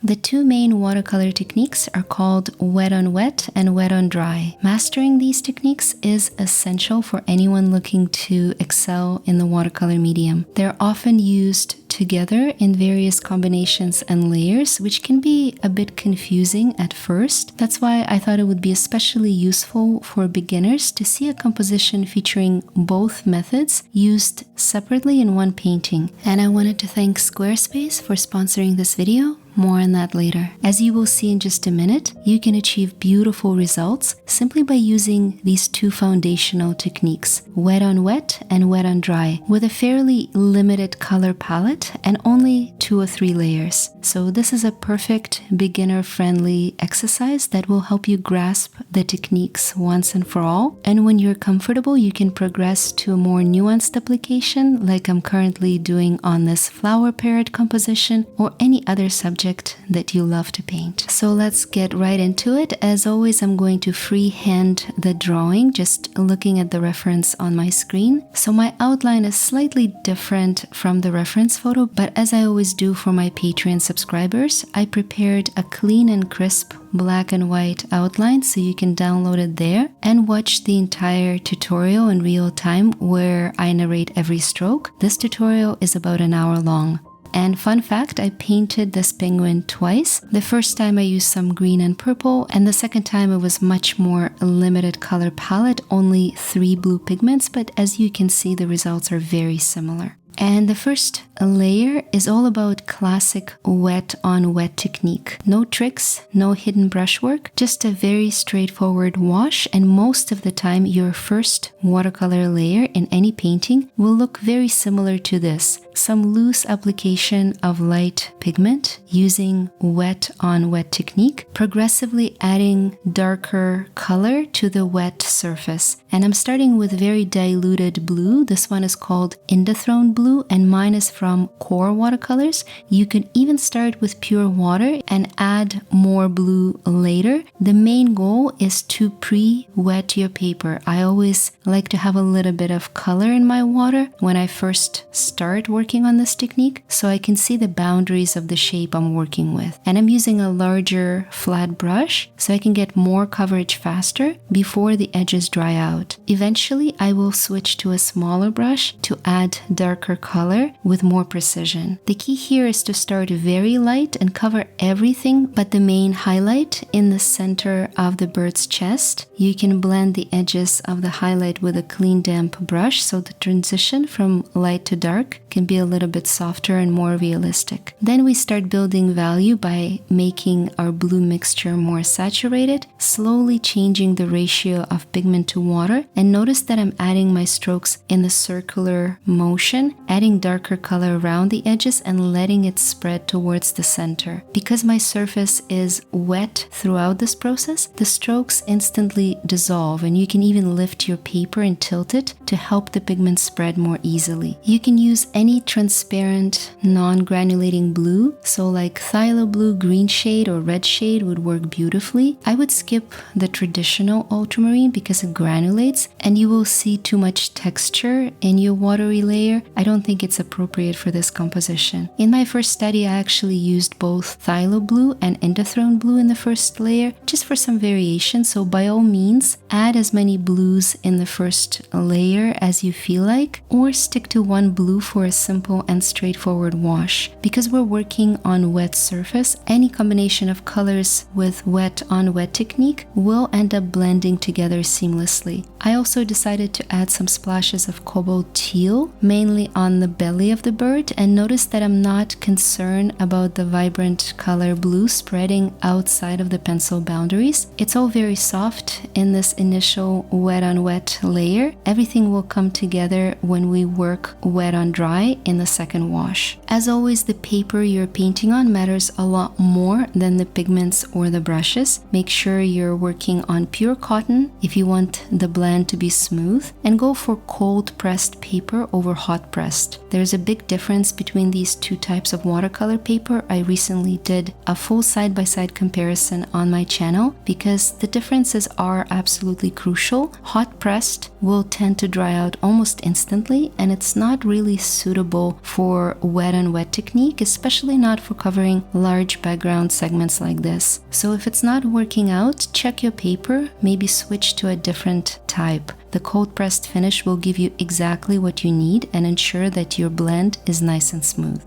The two main watercolor techniques are called wet on wet and wet on dry. Mastering these techniques is essential for anyone looking to excel in the watercolor medium. They're often used together in various combinations and layers, which can be a bit confusing at first. That's why I thought it would be especially useful for beginners to see a composition featuring both methods used separately in one painting. And I wanted to thank Squarespace for sponsoring this video. More on that later. As you will see in just a minute, you can achieve beautiful results simply by using these two foundational techniques, wet on wet and wet on dry, with a fairly limited color palette and only 2 or 3 layers. So this is a perfect beginner-friendly exercise that will help you grasp the techniques once and for all. And when you're comfortable, you can progress to a more nuanced application like I'm currently doing on this flower parrot composition or any other subject that you love to paint. So let's get right into it. As always, I'm going to freehand the drawing, just looking at the reference on my screen. So my outline is slightly different from the reference photo, but as I always do for my Patreon subscribers, I prepared a clean and crisp black and white outline so you can download it there and watch the entire tutorial in real time where I narrate every stroke. This tutorial is about an hour long. And fun fact, I painted this penguin twice. The first time I used some green and purple, and the second time it was much more limited color palette, only 3 blue pigments, but as you can see, the results are very similar. And the first layer is all about classic wet on wet technique. No tricks, no hidden brushwork, just a very straightforward wash, and most of the time your first watercolor layer in any painting will look very similar to this. Some loose application of light pigment using wet on wet technique, progressively adding darker color to the wet surface. And I'm starting with very diluted blue. This one is called Indothrone blue and mine is from Core Watercolors. You could even start with pure water and add more blue later. The main goal is to pre-wet your paper. I always like to have a little bit of color in my water when I first start working on this technique so I can see the boundaries of the shape I'm working with. And I'm using a larger flat brush so I can get more coverage faster before the edges dry out. Eventually, I will switch to a smaller brush to add darker color with more precision. The key here is to start very light and cover everything but the main highlight in the center of the bird's chest. You can blend the edges of the highlight with a clean damp brush so the transition from light to dark can be a little bit softer and more realistic. Then we start building value by making our blue mixture more saturated, slowly changing the ratio of pigment to water, and notice that I'm adding my strokes in the circular motion, adding darker color around the edges and letting it spread towards the center. Because my surface is wet throughout this process, the strokes instantly dissolve and you can even lift your paper and tilt it to help the pigment spread more easily. You can use any transparent, non-granulating blue, so like phthalo blue, green shade, or red shade would work beautifully. I would skip the traditional ultramarine because it granulates and you will see too much texture in your watery layer. I don't think it's appropriate for this composition. In my first study, I actually used both phthalo blue and Indothrone blue in the first layer, just for some variation, so by all means, add as many blues in the first layer as you feel like, or stick to one blue for a simple and straightforward wash. Because we're working on wet surface, any combination of colors with wet on wet technique will end up blending together seamlessly. I also decided to add some splashes of cobalt teal, mainly on the belly of the bird, and notice that I'm not concerned about the vibrant color blue spreading outside of the pencil boundaries. It's all very soft in this initial wet on wet layer. Everything will come together when we work wet on dry in the second wash. As always, the paper you're painting on matters a lot more than the pigments or the brushes. Make sure you're working on pure cotton if you want the blend to be smooth, and go for cold pressed paper over hot pressed. There's a big difference between these two types of watercolor paper, I recently did a full side-by-side comparison on my channel because the differences are absolutely crucial. Hot pressed will tend to dry out almost instantly, and it's not really suitable for wet on wet technique, especially not for covering large background segments like this. So if it's not working out, check your paper, maybe switch to a different type. The cold pressed finish will give you exactly what you need and ensure that your blend is nice and smooth.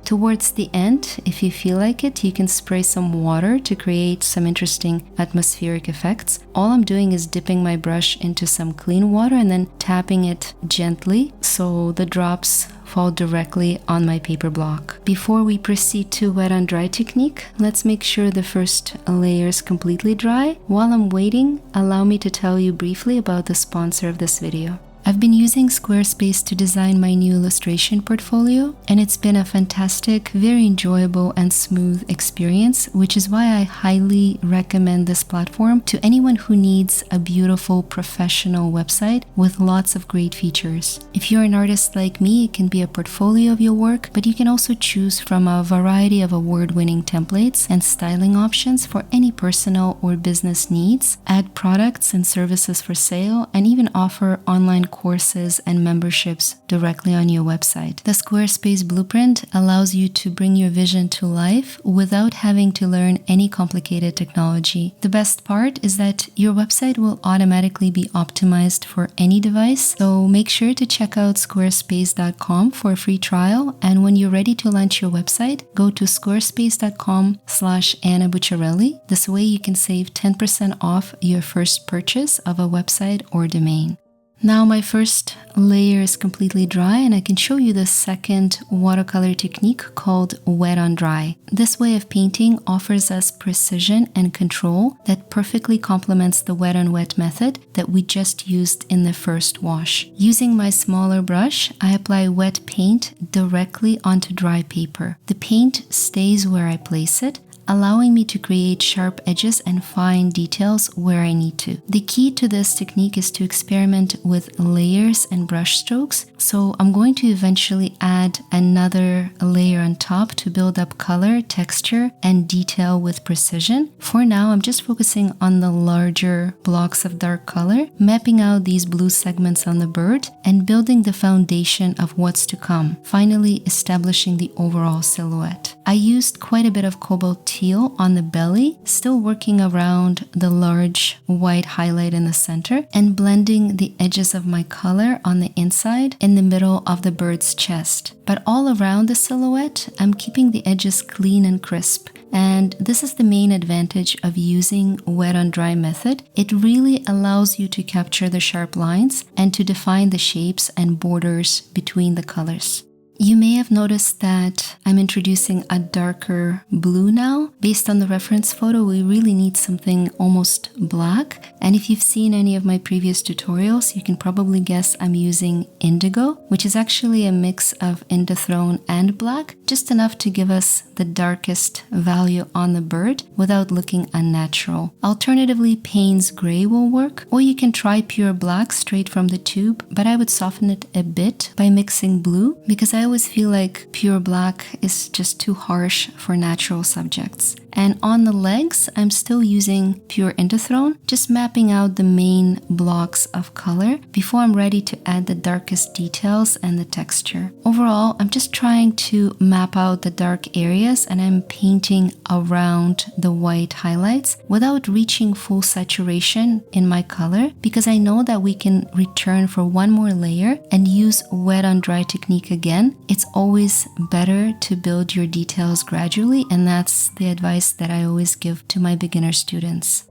Towards the end, if you feel like it, you can spray some water to create some interesting atmospheric effects. All I'm doing is dipping my brush into some clean water and then tapping it gently so the drops fall directly on my paper block. Before we proceed to wet on dry technique, let's make sure the first layer is completely dry. While I'm waiting, allow me to tell you briefly about the sponsor of this video. I've been using Squarespace to design my new illustration portfolio, and it's been a fantastic, very enjoyable and smooth experience, which is why I highly recommend this platform to anyone who needs a beautiful professional website with lots of great features. If you're an artist like me, it can be a portfolio of your work, but you can also choose from a variety of award-winning templates and styling options for any personal or business needs, add products and services for sale, and even offer online courses and memberships directly on your website. The Squarespace blueprint allows you to bring your vision to life without having to learn any complicated technology. The best part is that your website will automatically be optimized for any device, so make sure to check out squarespace.com for a free trial, and when you're ready to launch your website, go to squarespace.com/Anna Bucciarelli. This way you can save 10% off your first purchase of a website or domain. Now my first layer is completely dry, and I can show you the second watercolor technique called wet on dry. This way of painting offers us precision and control that perfectly complements the wet on wet method that we just used in the first wash. Using my smaller brush, I apply wet paint directly onto dry paper. The paint stays where I place it, allowing me to create sharp edges and fine details where I need to. The key to this technique is to experiment with layers and brush strokes, so I'm going to eventually add another layer on top to build up color, texture, and detail with precision. For now, I'm just focusing on the larger blocks of dark color, mapping out these blue segments on the bird, and building the foundation of what's to come, finally establishing the overall silhouette. I used quite a bit of cobalt teal on the belly, still working around the large white highlight in the center and blending the edges of my color on the inside in the middle of the bird's chest. But all around the silhouette, I'm keeping the edges clean and crisp. And this is the main advantage of using wet on dry method. It really allows you to capture the sharp lines and to define the shapes and borders between the colors. You may have noticed that I'm introducing a darker blue now. Based on the reference photo, we really need something almost black. And if you've seen any of my previous tutorials, you can probably guess I'm using indigo, which is actually a mix of indanthrone and black, just enough to give us the darkest value on the bird without looking unnatural. Alternatively, Payne's gray will work, or you can try pure black straight from the tube, but I would soften it a bit by mixing blue, because I always feel like pure black is just too harsh for natural subjects. And on the legs, I'm still using pure indanthrone, just mapping out the main blocks of color before I'm ready to add the darkest details and the texture. Overall, I'm just trying to map out the dark areas, and I'm painting around the white highlights without reaching full saturation in my color, because I know that we can return for one more layer and use wet on dry technique again. It's always better to build your details gradually, and that's the advice that I always give to my beginner students.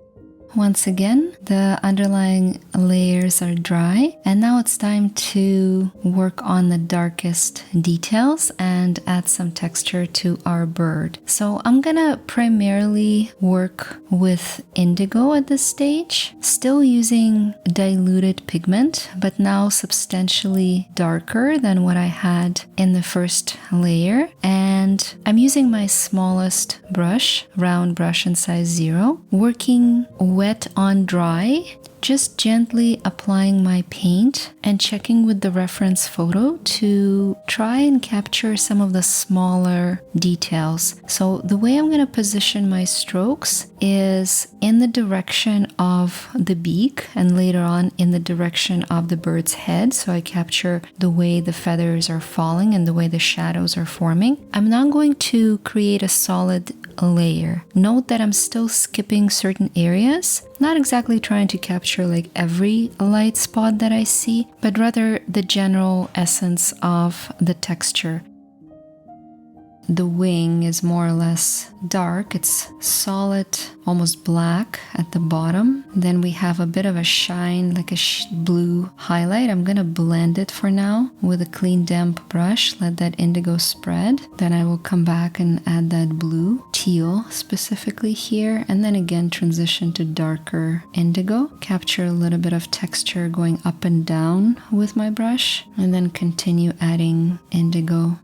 Once again, the underlying layers are dry, and now it's time to work on the darkest details and add some texture to our bird. So I'm gonna primarily work with indigo at this stage, still using diluted pigment, but now substantially darker than what I had in the first layer. And I'm using my smallest brush, round brush in size 0, working wet on dry, just gently applying my paint and checking with the reference photo to try and capture some of the smaller details. So the way I'm going to position my strokes is in the direction of the beak and later on in the direction of the bird's head. So I capture the way the feathers are falling and the way the shadows are forming. I'm now going to create a solid layer. Note that I'm still skipping certain areas, not exactly trying to capture like every light spot that I see, but rather the general essence of the texture. The wing is more or less dark. It's solid, almost black at the bottom. Then we have a bit of a shine, like a blue highlight. I'm gonna blend it for now with a clean damp brush. Let that indigo spread. Then I will come back and add that blue, teal specifically here. And then again, transition to darker indigo. Capture a little bit of texture going up and down with my brush. And then continue adding indigo.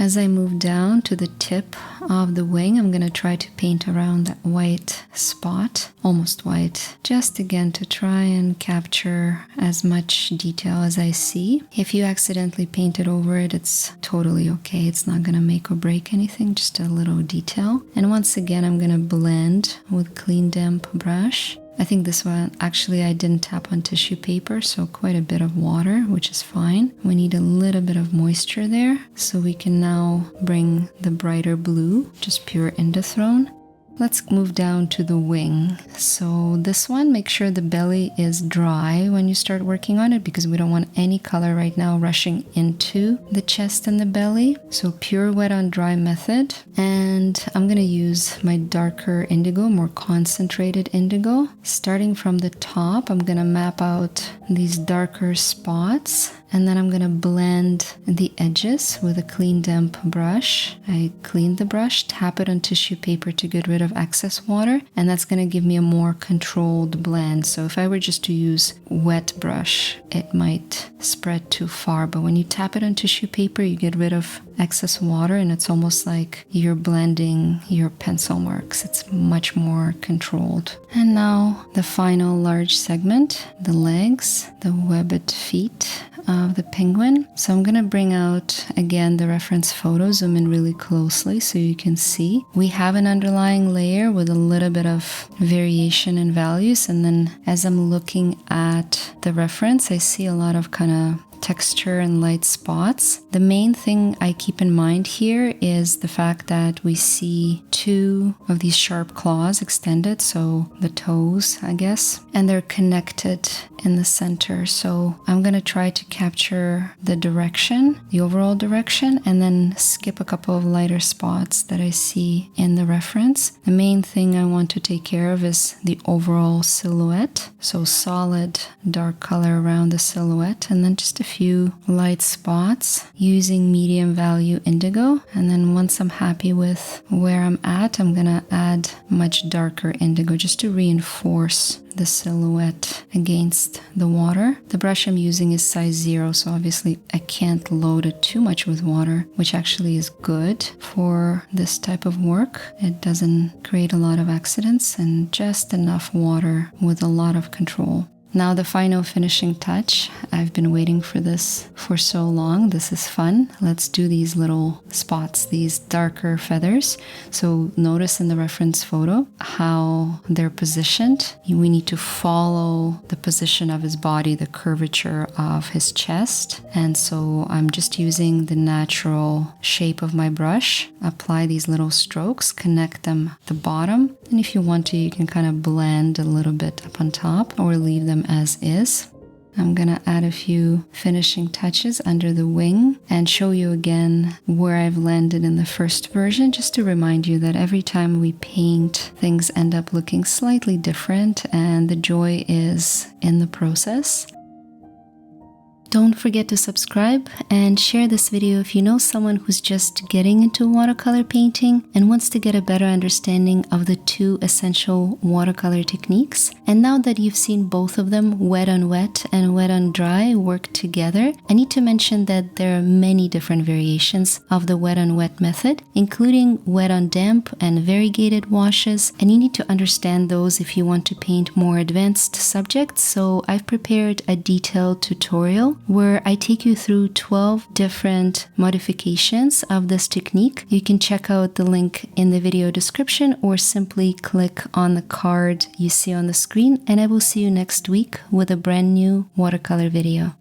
As I move down to the tip of the wing, I'm going to try to paint around that white spot, almost white, just again to try and capture as much detail as I see. If you accidentally paint it over it, it's totally okay. It's not going to make or break anything, just a little detail. And once again, I'm going to blend with clean damp brush. I think this one, actually I didn't tap on tissue paper, so quite a bit of water, which is fine. We need a little bit of moisture there, so we can now bring the brighter blue, just pure indothrone. Let's move down to the wing. So this one, make sure the belly is dry when you start working on it because we don't want any color right now rushing into the chest and the belly. So pure wet on dry method. And I'm gonna use my darker indigo, more concentrated indigo. Starting from the top, I'm gonna map out these darker spots. And then I'm gonna blend the edges with a clean damp brush. I clean the brush, tap it on tissue paper to get rid of excess water, and that's gonna give me a more controlled blend. So if I were just to use wet brush, it might spread too far, but when you tap it on tissue paper, you get rid of excess water and it's almost like you're blending your pencil marks. It's much more controlled. And now the final large segment, the legs, the webbed feet of the penguin. So I'm gonna bring out again the reference photo, zoom in really closely so you can see. We have an underlying layer with a little bit of variation in values, and then as I'm looking at the reference, I see a lot of kind of texture and light spots. The main thing I keep in mind here is the fact that we see two of these sharp claws extended, so the toes, I guess, and they're connected in the center. So I'm going to try to capture the direction, the overall direction, and then skip a couple of lighter spots that I see in the reference. The main thing I want to take care of is the overall silhouette. So solid dark color around the silhouette, and then just a few light spots using medium value indigo. And then once I'm happy with where I'm at, I'm gonna add much darker indigo just to reinforce the silhouette against the water. The brush I'm using is size 0, so obviously I can't load it too much with water, which actually is good for this type of work. It doesn't create a lot of accidents, and just enough water with a lot of control. Now the final finishing touch. I've been waiting for this for so long. This is fun. Let's do these little spots, these darker feathers. So notice in the reference photo how they're positioned. We need to follow the position of his body, the curvature of his chest. And so I'm just using the natural shape of my brush. Apply these little strokes, connect them at the bottom. And if you want to, you can kind of blend a little bit up on top or leave them as is. I'm gonna add a few finishing touches under the wing and show you again where I've landed in the first version, just to remind you that every time we paint, things end up looking slightly different, and the joy is in the process. Don't forget to subscribe and share this video if you know someone who's just getting into watercolor painting and wants to get a better understanding of the two essential watercolor techniques. And now that you've seen both of them, wet on wet and wet on dry, work together, I need to mention that there are many different variations of the wet on wet method, including wet on damp and variegated washes, and you need to understand those if you want to paint more advanced subjects. So I've prepared a detailed tutorial where I take you through 12 different modifications of this technique. You can check out the link in the video description or simply click on the card you see on the screen, and I will see you next week with a brand new watercolor video.